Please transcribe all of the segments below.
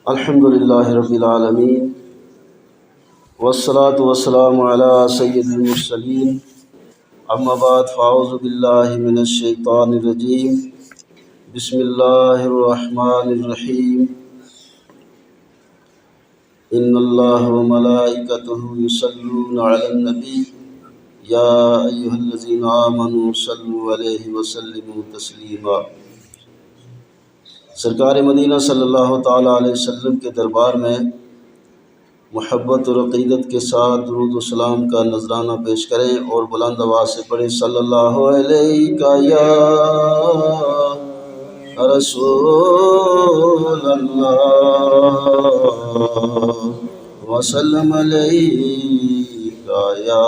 الحمد للہ رب العالمین والصلاة والسلام علی سید المرسلین اما بعد فاعوذ باللہ من الشیطان الرجیم بسم اللہ الرحمن الرحیم ان اللہ وملائکتہ یصلون علی النبی یا ایہا الذین آمنوا صلوا علیہ وسلموا تسلیما۔ سرکار مدینہ صلی اللہ تعالیٰ علیہ وسلم کے دربار میں محبت اور عقیدت کے ساتھ درود و سلام کا نذرانہ پیش کریں اور بلند آواز سے پڑھیں صلی اللہ علیہ یا رسول اللہ وسلم علیہ یا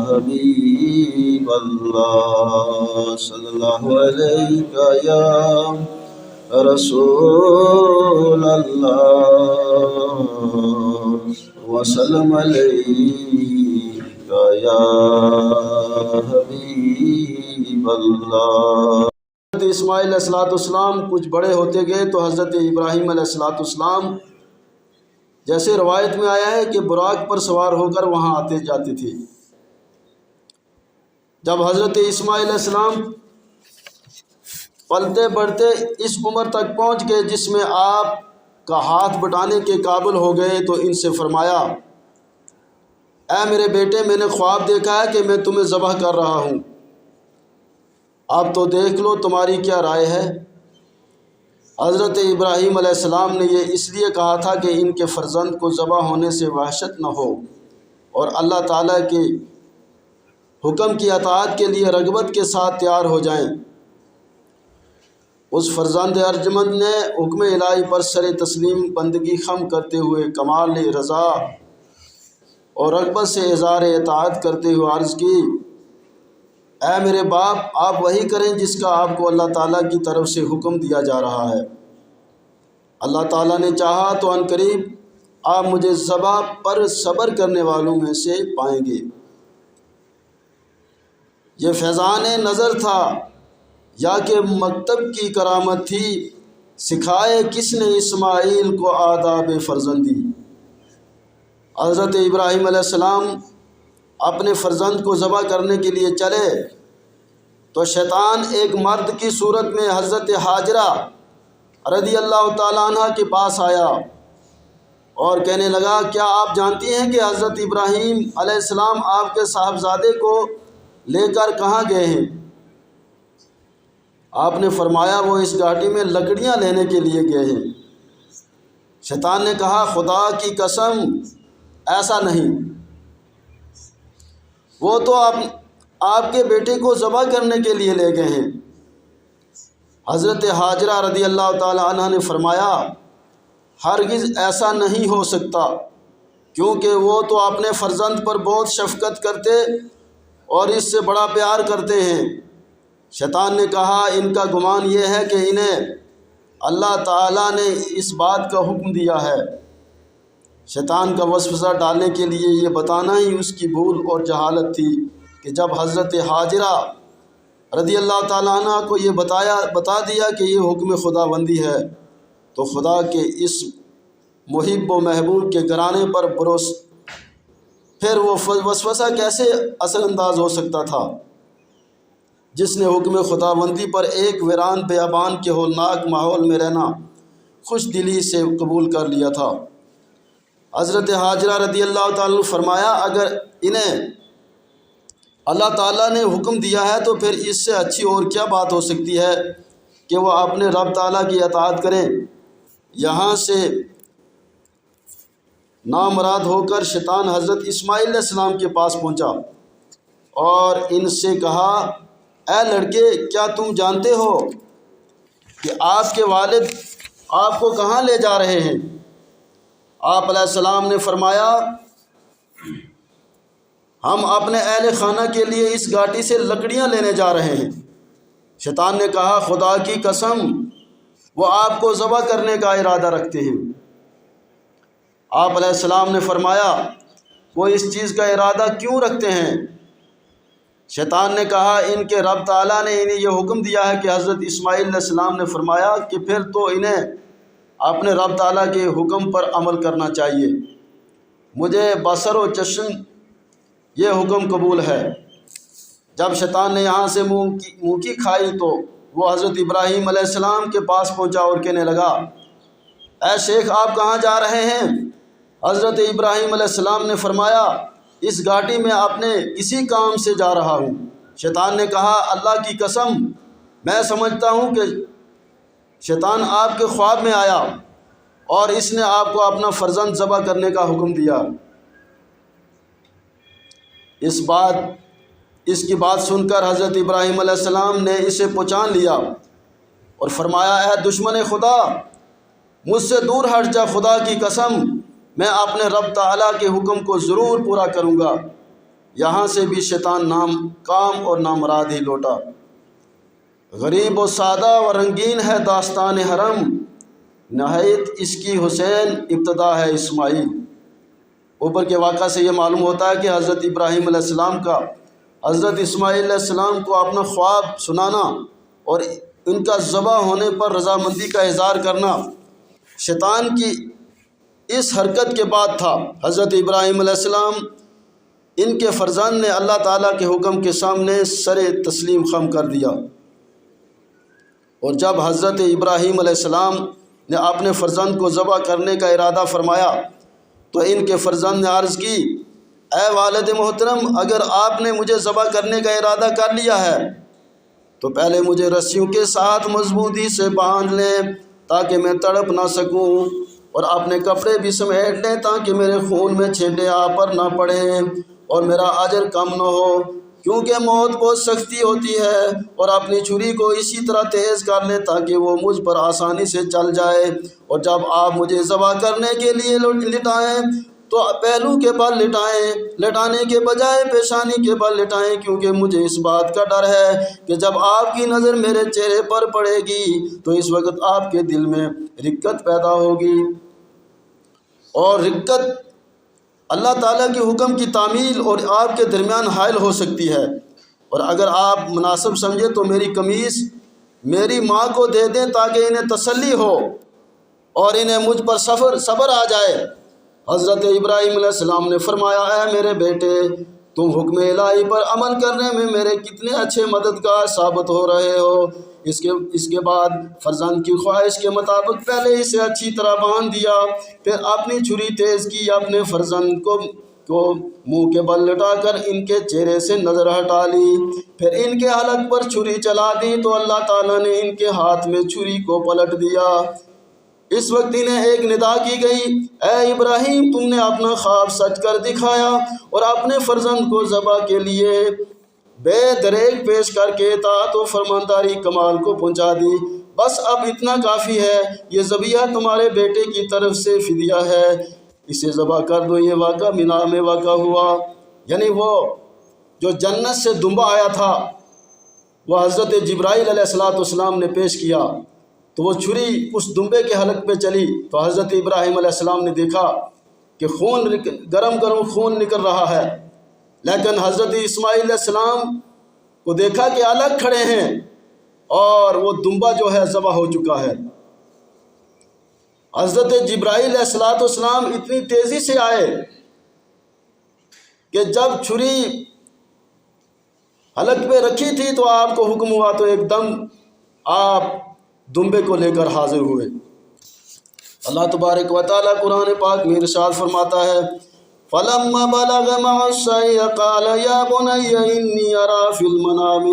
حبیب اللہ صلی اللہ علیہ یا رسول اللہ وسلم علیہ یا حبیب اللہ۔ حضرت اسماعیل علیہ السلام کچھ بڑے ہوتے گئے تو حضرت ابراہیم علیہ السلام جیسے روایت میں آیا ہے کہ براق پر سوار ہو کر وہاں آتے جاتے تھے۔ جب حضرت اسماعیل علیہ السلام پلتے بڑھتے اس عمر تک پہنچ گئے جس میں آپ کا ہاتھ بٹانے کے قابل ہو گئے تو ان سے فرمایا، اے میرے بیٹے، میں نے خواب دیکھا ہے کہ میں تمہیں ذبح کر رہا ہوں، اب تو دیکھ لو تمہاری کیا رائے ہے۔ حضرت ابراہیم علیہ السلام نے یہ اس لیے کہا تھا کہ ان کے فرزند کو ذبح ہونے سے وحشت نہ ہو اور اللہ تعالیٰ کے حکم کی اطاعت کے لیے رغبت کے ساتھ تیار ہو جائیں۔ اس فرزند ارجمند نے حکم الہی پر سر تسلیم بندگی خم کرتے ہوئے کمال رضا اور رغبت سے اظہار اطاعت کرتے ہوئے عرض کی، اے میرے باپ، آپ وہی کریں جس کا آپ کو اللہ تعالیٰ کی طرف سے حکم دیا جا رہا ہے۔ اللہ تعالیٰ نے چاہا تو عنقریب آپ مجھے ذبح پر صبر کرنے والوں میں سے پائیں گے۔ یہ فیضان نظر تھا یا کہ مکتب کی کرامت تھی، سکھائے کس نے اسماعیل کو آداب فرزندی۔ حضرت ابراہیم علیہ السلام اپنے فرزند کو ذبح کرنے کے لیے چلے تو شیطان ایک مرد کی صورت میں حضرت حاجرہ رضی اللہ تعالیٰ عنہ کے پاس آیا اور کہنے لگا، کیا آپ جانتی ہیں کہ حضرت ابراہیم علیہ السلام آپ کے صاحبزادے کو لے کر کہاں گئے ہیں؟ آپ نے فرمایا، وہ اس گھاٹی میں لکڑیاں لینے کے لیے گئے ہیں۔ شیطان نے کہا، خدا کی قسم ایسا نہیں، وہ تو آپ کے بیٹے کو ذبح کرنے کے لیے لے گئے ہیں۔ حضرت حاجرہ رضی اللہ تعالی عنہ نے فرمایا، ہرگز ایسا نہیں ہو سکتا، کیونکہ وہ تو اپنے فرزند پر بہت شفقت کرتے اور اس سے بڑا پیار کرتے ہیں۔ شیطان نے کہا، ان کا گمان یہ ہے کہ انہیں اللہ تعالیٰ نے اس بات کا حکم دیا ہے۔ شیطان کا وسوسہ ڈالنے کے لیے یہ بتانا ہی اس کی بھول اور جہالت تھی کہ جب حضرت حاجرہ رضی اللہ تعالیٰ عنہ کو یہ بتا دیا کہ یہ حکم خدا بندی ہے تو خدا کے اس محب و محبوب کے گھرانے پر پھر وہ وسوسہ کیسے اثر انداز ہو سکتا تھا جس نے حکم خدا بندی پر ایک ویران بیابان کے ہولناک ماحول میں رہنا خوش دلی سے قبول کر لیا تھا۔ حضرت حاجرہ رضی اللہ تعالیٰ نے فرمایا، اگر انہیں اللہ تعالیٰ نے حکم دیا ہے تو پھر اس سے اچھی اور کیا بات ہو سکتی ہے کہ وہ اپنے رب تعالیٰ کی اطاعت کریں۔ یہاں سے نامراد ہو کر شیطان حضرت اسماعیل علیہ السلام کے پاس پہنچا اور ان سے کہا، اے لڑکے، کیا تم جانتے ہو کہ آپ کے والد آپ کو کہاں لے جا رہے ہیں؟ آپ علیہ السلام نے فرمایا، ہم اپنے اہل خانہ کے لیے اس گھاٹی سے لکڑیاں لینے جا رہے ہیں۔ شیطان نے کہا، خدا کی قسم وہ آپ کو ذبح کرنے کا ارادہ رکھتے ہیں۔ آپ علیہ السلام نے فرمایا، وہ اس چیز کا ارادہ کیوں رکھتے ہیں؟ شیطان نے کہا، ان کے رب تعالیٰ نے انہیں یہ حکم دیا ہے کہ حضرت اسماعیل علیہ السلام نے فرمایا کہ پھر تو انہیں اپنے رب تعالیٰ کے حکم پر عمل کرنا چاہیے۔ مجھے بصر و چشم یہ حکم قبول ہے۔ جب شیطان نے یہاں سے منہ کی کھائی تو وہ حضرت ابراہیم علیہ السلام کے پاس پہنچا اور کہنے لگا، اے شیخ آپ کہاں جا رہے ہیں؟ حضرت ابراہیم علیہ السلام نے فرمایا، اس گھاٹی میں اپنے کسی کام سے جا رہا ہوں۔ شیطان نے کہا، اللہ کی قسم میں سمجھتا ہوں کہ شیطان آپ کے خواب میں آیا اور اس نے آپ کو اپنا فرزند ذبح کرنے کا حکم دیا۔ اس کی بات سن کر حضرت ابراہیم علیہ السلام نے اسے پہچان لیا اور فرمایا، اے دشمن خدا، مجھ سے دور ہٹ جا، خدا کی قسم میں اپنے رب تعالیٰ کے حکم کو ضرور پورا کروں گا۔ یہاں سے بھی شیطان نام کام اور نامراد ہی لوٹا۔ غریب و سادہ و رنگین ہے داستان حرم، نہایت اس کی حسین ابتدا ہے اسماعیل۔ اوپر کے واقعہ سے یہ معلوم ہوتا ہے کہ حضرت ابراہیم علیہ السلام کا حضرت اسماعیل علیہ السلام کو اپنا خواب سنانا اور ان کا ذبح ہونے پر رضامندی کا اظہار کرنا شیطان کی اس حرکت کے بعد تھا۔ حضرت ابراہیم علیہ السلام ان کے فرزند نے اللہ تعالیٰ کے حکم کے سامنے سر تسلیم خم کر دیا، اور جب حضرت ابراہیم علیہ السلام نے اپنے فرزند کو ذبح کرنے کا ارادہ فرمایا تو ان کے فرزند نے عرض کی، اے والد محترم، اگر آپ نے مجھے ذبح کرنے کا ارادہ کر لیا ہے تو پہلے مجھے رسیوں کے ساتھ مضبوطی سے باندھ لیں تاکہ میں تڑپ نہ سکوں، اور اپنے کپڑے بھی سمیٹ لیں تاکہ میرے خون میں چھینٹے آپ پر نہ پڑیں اور میرا اجر کم نہ ہو، کیونکہ موت بہت سختی ہوتی ہے، اور اپنی چھری کو اسی طرح تیز کر لیں تاکہ وہ مجھ پر آسانی سے چل جائے، اور جب آپ مجھے ذبح کرنے کے لیے لٹائیں تو پہلو کے بل لٹائیں، لٹانے کے بجائے پیشانی کے بل لٹائیں، کیونکہ مجھے اس بات کا ڈر ہے کہ جب آپ کی نظر میرے چہرے پر پڑے گی تو اس وقت آپ کے دل میں رقت پیدا ہوگی، اور رقت اللہ تعالیٰ کے حکم کی تعمیل اور آپ کے درمیان حائل ہو سکتی ہے، اور اگر آپ مناسب سمجھے تو میری قمیص میری ماں کو دے دیں تاکہ انہیں تسلی ہو اور انہیں مجھ پر صبر آ جائے۔ حضرت ابراہیم علیہ السلام نے فرمایا، اے میرے بیٹے، تم حکم الہی پر عمل کرنے میں میرے کتنے اچھے مددگار ثابت ہو رہے ہو۔ اس کے بعد فرزند کی خواہش کے مطابق پہلے اسے اچھی طرح باندھ دیا، پھر اپنی چھری تیز کی، اپنے فرزند کو منہ کے بل لٹا کر ان کے چہرے سے نظر ہٹا لی، پھر ان کے حلق پر چھری چلا دی تو اللہ تعالیٰ نے ان کے ہاتھ میں چھری کو پلٹ دیا۔ اس وقت انہیں ایک ندا کی گئی، اے ابراہیم، تم نے اپنا خواب سچ کر دکھایا اور اپنے فرزند کو ذبح کے لیے بے دریغ پیش کر کے اطاعت و فرمانداری کمال کو پہنچا دی۔ بس اب اتنا کافی ہے، یہ ذبیحہ تمہارے بیٹے کی طرف سے فدیہ ہے، اسے ذبح کر دو۔ یہ واقعہ مینا میں واقع ہوا، یعنی وہ جو جنت سے دمبا آیا تھا وہ حضرت جبرائیل علیہ السلام نے پیش کیا، تو وہ چھری اس دمبے کے حلق پہ چلی تو حضرت ابراہیم علیہ السلام نے دیکھا کہ گرم خون نکل رہا ہے، لیکن حضرت اسماعیل علیہ السلام کو دیکھا کہ الگ کھڑے ہیں اور وہ دمبا جو ہے ذبح ہو چکا ہے۔ حضرت جبرائیل علیہ السلام اتنی تیزی سے آئے کہ جب چھری حلق پہ رکھی تھی تو آپ کو حکم ہوا تو ایک دم آپ دمبے کو لے کر حاضر ہوئے۔ اللہ تبارک و تعالیٰ قرآن پاک میں ارشاد فرماتا ہے، فَلَمَّا بَلَغَ مَعَ السَّعْيَ قَالَ يَا بُنَيَّ إِنِّي أَرَىٰ فِي الْمَنَامِ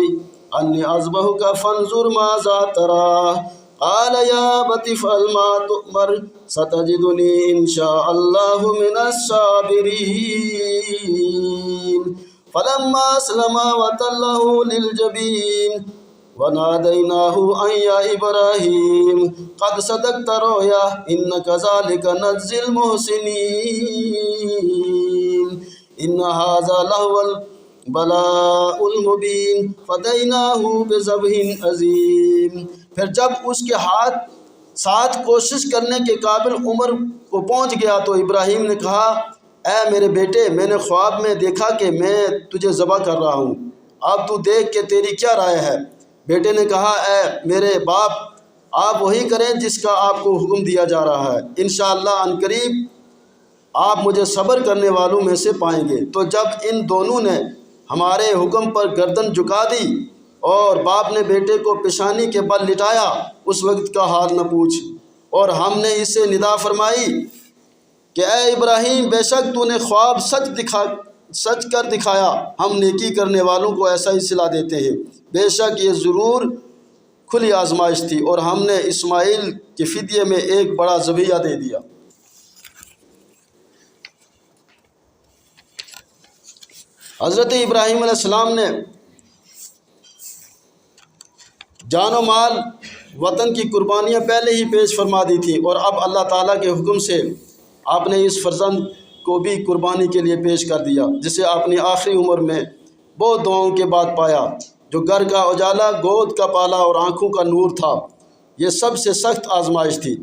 أَنِّي أَذْبَحُكَ فَانظُرْ مَاذَا تَرَىٰ قَالَ يَا أَبَتِ افْعَلْ مَا تُؤْمَرُ سَتَجِدُنِي إِن شَاءَ اللَّهُ مِنَ الصَّابِرِينَ فَلَمَّا أَسْلَمَا وَتَلَّهُ لِلْجَبِينِ وَنَادَيْنَاهُ أَن يَا إِبْرَاهِيمُ قَدْ صَدَقْتَ الرُّؤْيَا إِنَّا كَذَٰلِكَ نَجْزِي الْمُحْسِنِينَ إِنَّ هَٰذَا لَهُوَ الْبَلَاءُ الْمُبِينُ فَدَيْنَاهُ بِذِبْحٍ عَظِيمٍ۔ پھر جب اس کے ہاتھ ساتھ کوشش کرنے کے قابل عمر کو پہنچ گیا تو ابراہیم نے کہا، اے میرے بیٹے، میں نے خواب میں دیکھا کہ میں تجھے ذبح کر رہا ہوں، اب تو دیکھ کہ تیری کیا رائے ہے۔ بیٹے نے کہا، اے میرے باپ، آپ وہی کریں جس کا آپ کو حکم دیا جا رہا ہے، انشاءاللہ عنقریب آپ مجھے صبر کرنے والوں میں سے پائیں گے۔ تو جب ان دونوں نے ہمارے حکم پر گردن جھکا دی اور باپ نے بیٹے کو پیشانی کے بل لٹایا، اس وقت کا حال نہ پوچھ، اور ہم نے اسے ندا فرمائی کہ اے ابراہیم، بے شک تو نے خواب سچ کر دکھایا، ہم نیکی کرنے والوں کو ایسا ہی صلہ دیتے ہیں۔ بے شک یہ ضرور کھلی آزمائش تھی، اور ہم نے اسماعیل کے فدیے میں ایک بڑا ذبیحہ دے دیا۔ حضرت ابراہیم علیہ السلام نے جان و مال، وطن کی قربانیاں پہلے ہی پیش فرما دی تھیں، اور اب اللہ تعالیٰ کے حکم سے آپ نے اس فرزند کو بھی قربانی کے لیے پیش کر دیا، جسے اپنی آخری عمر میں بہت دعاؤں کے بعد پایا، جو گھر کا اجالا، گود کا پالا اور آنکھوں کا نور تھا۔ یہ سب سے سخت آزمائش تھی۔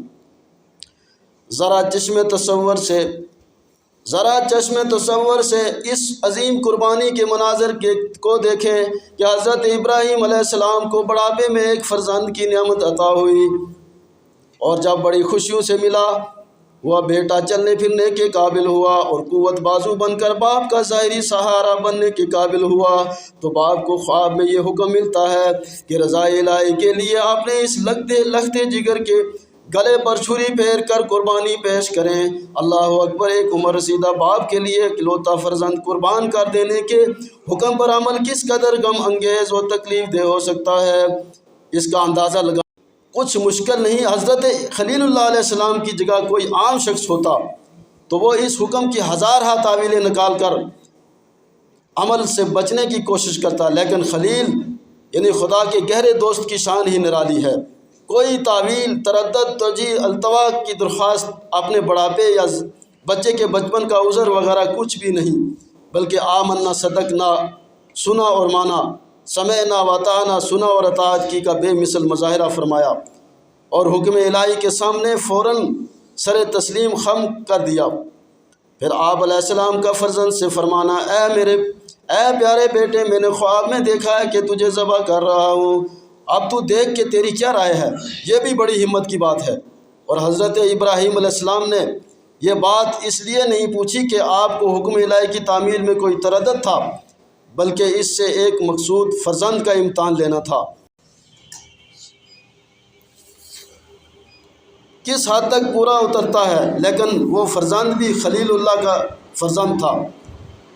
ذرا چشم تصور سے اس عظیم قربانی کے مناظر کو دیکھیں کہ حضرت ابراہیم علیہ السلام کو بڑھاپے میں ایک فرزند کی نعمت عطا ہوئی، اور جب بڑی خوشیوں سے ملا ہوا بیٹا چلنے پھرنے کے قابل ہوا اور قوت بازو بن کر باپ کا ظاہری سہارا بننے کے قابل ہوا، تو باپ کو خواب میں یہ حکم ملتا ہے کہ رضا الہی کے لیے آپ نے اس لختے جگر کے گلے پر چھری پھیر کر قربانی پیش کریں۔ اللہ اکبر۔ ایک عمر رسیدہ باپ کے لیے اکلوتا فرزند قربان کر دینے کے حکم پر عمل کس قدر غم انگیز و تکلیف دہ ہو سکتا ہے، اس کا اندازہ لگا کچھ مشکل نہیں۔ حضرت خلیل اللہ علیہ السلام کی جگہ کوئی عام شخص ہوتا تو وہ اس حکم کی ہزارہ تعویلیں نکال کر عمل سے بچنے کی کوشش کرتا، لیکن خلیل یعنی خدا کے گہرے دوست کی شان ہی نرالی ہے۔ کوئی تعویل، تردد، ترجیح، التوا کی درخواست، اپنے بڑھاپے یا بچے کے بچپن کا عذر وغیرہ کچھ بھی نہیں، بلکہ آمنا، صدقنا، سنا اور مانا، سمعنا واتعنا، سنا اور اطاعت کی کا بے مثل مظاہرہ فرمایا، اور حکم الہی کے سامنے فوراً سر تسلیم خم کر دیا۔ پھر آپ علیہ السلام کا فرزند سے فرمانا، اے پیارے بیٹے، میں نے خواب میں دیکھا ہے کہ تجھے ذبح کر رہا ہوں، اب تو دیکھ کہ تیری کیا رائے ہے۔ یہ بھی بڑی ہمت کی بات ہے۔ اور حضرت ابراہیم علیہ السلام نے یہ بات اس لیے نہیں پوچھی کہ آپ کو حکم الہی کی تعمیل میں کوئی تردد تھا، بلکہ اس سے ایک مقصود فرزند کا امتحان لینا تھا۔ کس حد تک پورا اترتا ہے، لیکن وہ فرزند بھی خلیل اللہ کا فرزند تھا،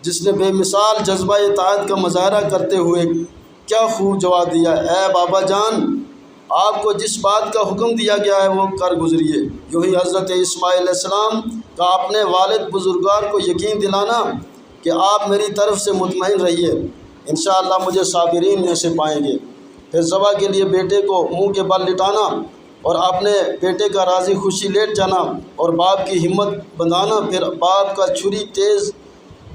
جس نے بے مثال جذبہ اطاعت کا مظاہرہ کرتے ہوئے کیا خوب جواب دیا، اے بابا جان، آپ کو جس بات کا حکم دیا گیا ہے وہ کر گزریے۔ یوں ہی حضرت اسماعیل علیہ السلام کا اپنے والد بزرگوار کو یقین دلانا کہ آپ میری طرف سے مطمئن رہیے، انشاءاللہ مجھے صابرین میں سے پائیں گے۔ پھر ذبح کے لیے بیٹے کو منہ کے بل لٹانا اور اپنے بیٹے کا راضی خوشی لیٹ جانا اور باپ کی ہمت بندھانا، پھر باپ کا چھری تیز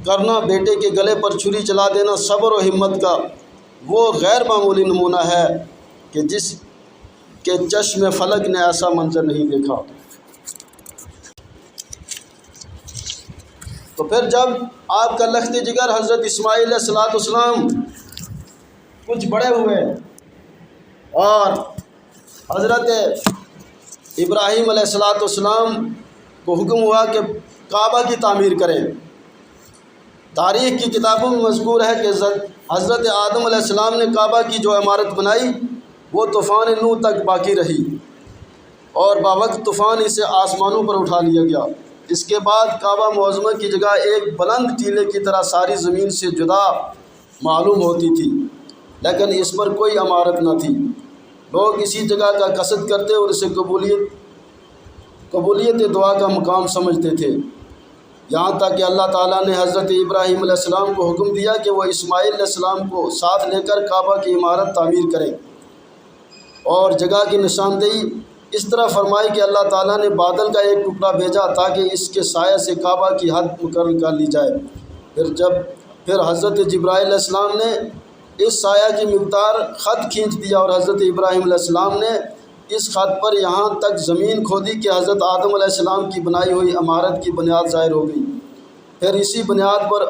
کرنا، بیٹے کے گلے پر چھری چلا دینا، صبر و ہمت کا وہ غیر معمولی نمونہ ہے کہ جس کے چشم فلک نے ایسا منظر نہیں دیکھا۔ تو پھر جب آپ کا لخت جگر حضرت اسماعیل علیہ السلام کچھ بڑے ہوئے اور حضرت ابراہیم علیہ السلام کو حکم ہوا کہ کعبہ کی تعمیر کریں، تاریخ کی کتابوں میں مذکور ہے کہ حضرت آدم علیہ السلام نے کعبہ کی جو عمارت بنائی وہ طوفان نوح تک باقی رہی، اور باوقت طوفان اسے آسمانوں پر اٹھا لیا گیا۔ اس کے بعد کعبہ معظمہ کی جگہ ایک بلند ٹیلے کی طرح ساری زمین سے جدا معلوم ہوتی تھی، لیکن اس پر کوئی عمارت نہ تھی۔ لوگ اسی جگہ کا قصد کرتے اور اسے قبولیت دعا کا مقام سمجھتے تھے، یہاں تک کہ اللہ تعالیٰ نے حضرت ابراہیم علیہ السلام کو حکم دیا کہ وہ اسماعیل علیہ السلام کو ساتھ لے کر کعبہ کی عمارت تعمیر کریں، اور جگہ کی نشاندہی اس طرح فرمائی کہ اللہ تعالیٰ نے بادل کا ایک ٹکڑا بھیجا تاکہ اس کے سائے سے کعبہ کی حد مقرر کر لی جائے۔ پھر حضرت جبرائیل علیہ السلام نے اس سایہ کی مقدار خط کھینچ دیا، اور حضرت ابراہیم علیہ السلام نے اس خط پر یہاں تک زمین کھودی کہ حضرت آدم علیہ السلام کی بنائی ہوئی عمارت کی بنیاد ظاہر ہو گئی۔ پھر اسی بنیاد پر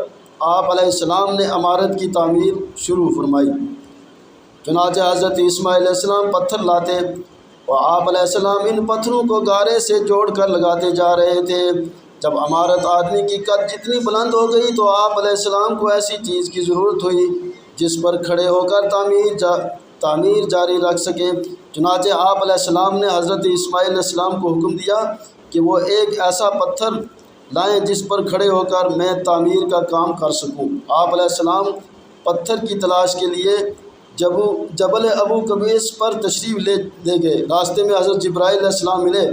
آپ علیہ السلام نے عمارت کی تعمیر شروع فرمائی۔ چنانچہ حضرت اسماعیل علیہ السلام پتھر لاتے اور آپ علیہ السلام ان پتھروں کو گارے سے جوڑ کر لگاتے جا رہے تھے۔ جب عمارت آدمی کی قد جتنی بلند ہو گئی تو آپ علیہ السلام کو ایسی چیز کی ضرورت ہوئی جس پر کھڑے ہو کر تعمیر جاری رکھ سکے۔ چنانچہ آپ علیہ السلام نے حضرت اسماعیل علیہ السلام کو حکم دیا کہ وہ ایک ایسا پتھر لائیں جس پر کھڑے ہو کر میں تعمیر کا کام کر سکوں۔ آپ علیہ السلام پتھر کی تلاش کے لیے جبل ابو قبیس پر تشریف لے گئے۔ راستے میں حضرت جبرائیل علیہ السلام ملے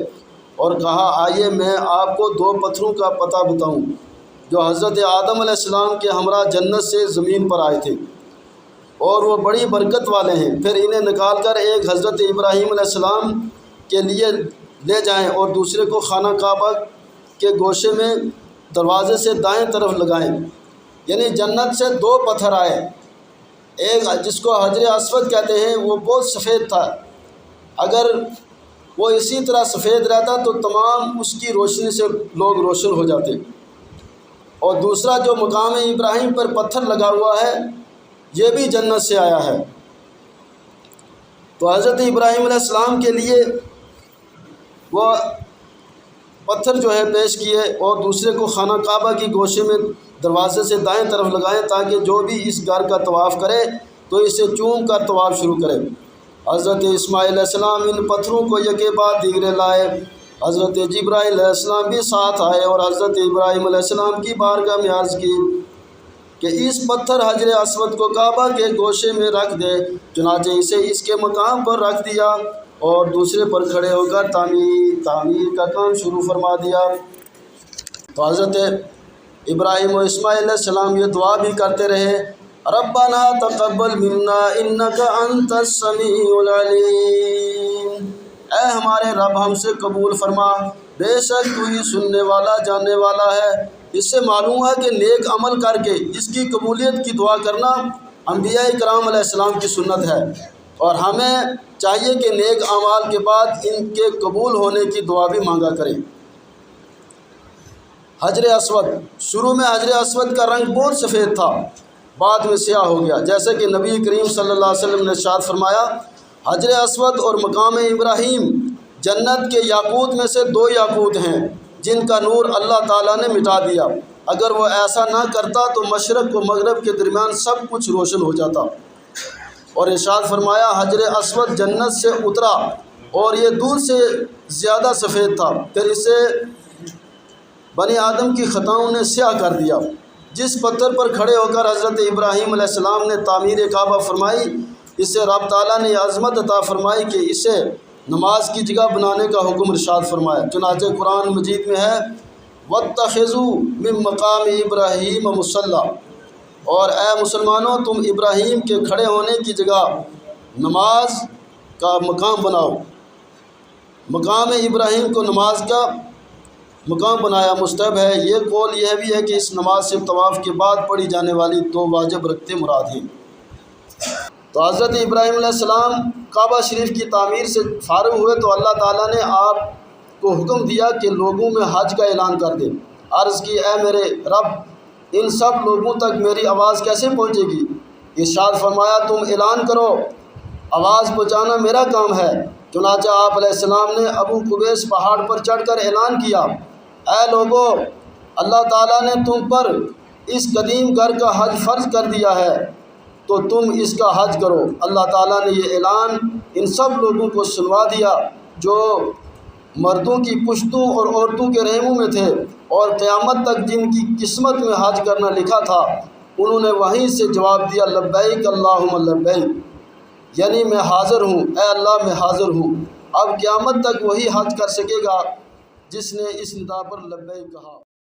اور کہا آئیے میں آپ کو 2 پتھروں کا پتہ بتاؤں جو حضرت آدم علیہ السلام کے ہمراہ جنت سے زمین پر آئے تھے اور وہ بڑی برکت والے ہیں۔ پھر انہیں نکال کر ایک حضرت ابراہیم علیہ السلام کے لیے لے جائیں اور دوسرے کو خانہ کعبہ کے گوشے میں دروازے سے دائیں طرف لگائیں۔ یعنی جنت سے 2 پتھر آئے، ایک جس کو حجر اسود کہتے ہیں وہ بہت سفید تھا، اگر وہ اسی طرح سفید رہتا تو تمام اس کی روشنی سے لوگ روشن ہو جاتے، اور دوسرا جو مقام ابراہیم پر پتھر لگا ہوا ہے یہ بھی جنت سے آیا ہے۔ تو حضرت ابراہیم علیہ السلام کے لیے وہ پتھر جو ہے پیش کیے اور دوسرے کو خانہ کعبہ کی گوشے میں دروازے سے دائیں طرف لگائیں تاکہ جو بھی اس گھر کا طواف کرے تو اسے چوم کر طواف شروع کرے۔ حضرت اسماعیل علیہ السلام ان پتھروں کو یکے بعد دیگرے لائے۔ حضرت جبرائیل علیہ السلام بھی ساتھ آئے اور حضرت ابراہیم علیہ السلام کی بارگاہ میں عرض کی کہ اس پتھر حجر اسود کو کعبہ کے گوشے میں رکھ دے۔ چنانچہ اسے اس کے مقام پر رکھ دیا اور دوسرے پر کھڑے ہو کر تعمیر کا کام شروع فرما دیا۔ تو حضرت ابراہیم و اسماعیل علیہ السلام یہ دعا بھی کرتے رہے، ربنا تقبل منا انک انت السمیع العلیم، اے ہمارے رب ہم سے قبول فرما، بے شک تو ہی سننے والا جاننے والا ہے۔ اس سے معلوم ہے کہ نیک عمل کر کے اس کی قبولیت کی دعا کرنا انبیاء کرام علیہ السلام کی سنت ہے، اور ہمیں چاہیے کہ نیک اعمال کے بعد ان کے قبول ہونے کی دعا بھی مانگا کریں۔ حجر اسود، شروع میں حجر اسود کا رنگ بہت سفید تھا، بعد میں سیاہ ہو گیا، جیسے کہ نبی کریم صلی اللہ علیہ وسلم نے ارشاد فرمایا حجر اسود اور مقام ابراہیم جنت کے یاقوت میں سے 2 یاقوت ہیں جن کا نور اللہ تعالیٰ نے مٹا دیا، اگر وہ ایسا نہ کرتا تو مشرق و مغرب کے درمیان سب کچھ روشن ہو جاتا۔ اور ارشاد فرمایا حجر اسود جنت سے اترا اور یہ دور سے زیادہ سفید تھا، پھر اسے بنی آدم کی خطاؤں نے سیاہ کر دیا۔ جس پتھر پر کھڑے ہو کر حضرت ابراہیم علیہ السلام نے تعمیر کعبہ فرمائی، اسے رب تعالیٰ نے عظمت عطا فرمائی کہ اسے نماز کی جگہ بنانے کا حکم ارشاد فرمایا۔ چنانچہ قرآن مجید میں ہے وَاتَّخِذُوا مِن مَّقَامِ إِبْرَاهِيمَ مُصَلًّى، اور اے مسلمانوں تم ابراہیم کے کھڑے ہونے کی جگہ نماز کا مقام بناؤ۔ مقام ابراہیم کو نماز کا مقام بنایا مستحب ہے۔ یہ قول یہ بھی ہے کہ اس نماز سے طواف کے بعد پڑھی جانے والی 2 واجب رکعتیں مراد ہیں۔ تو حضرت ابراہیم علیہ السلام کعبہ شریف کی تعمیر سے فارغ ہوئے تو اللہ تعالیٰ نے آپ کو حکم دیا کہ لوگوں میں حج کا اعلان کر دے۔ عرض کی اے میرے رب ان سب لوگوں تک میری آواز کیسے پہنچے گی؟ ارشاد فرمایا تم اعلان کرو، آواز پہنچانا میرا کام ہے۔ چنانچہ آپ علیہ السلام نے ابو قبیس پہاڑ پر چڑھ کر اعلان کیا اے لوگو اللہ تعالیٰ نے تم پر اس قدیم گھر کا حج فرض کر دیا ہے تو تم اس کا حج کرو۔ اللہ تعالیٰ نے یہ اعلان ان سب لوگوں کو سنوا دیا جو مردوں کی پشتوں اور عورتوں کے رحموں میں تھے، اور قیامت تک جن کی قسمت میں حج کرنا لکھا تھا انہوں نے وہیں سے جواب دیا لبیک اللہم لبیک، یعنی میں حاضر ہوں اے اللہ میں حاضر ہوں۔ اب قیامت تک وہی حج کر سکے گا جس نے اس ندا پر لبیک کہا۔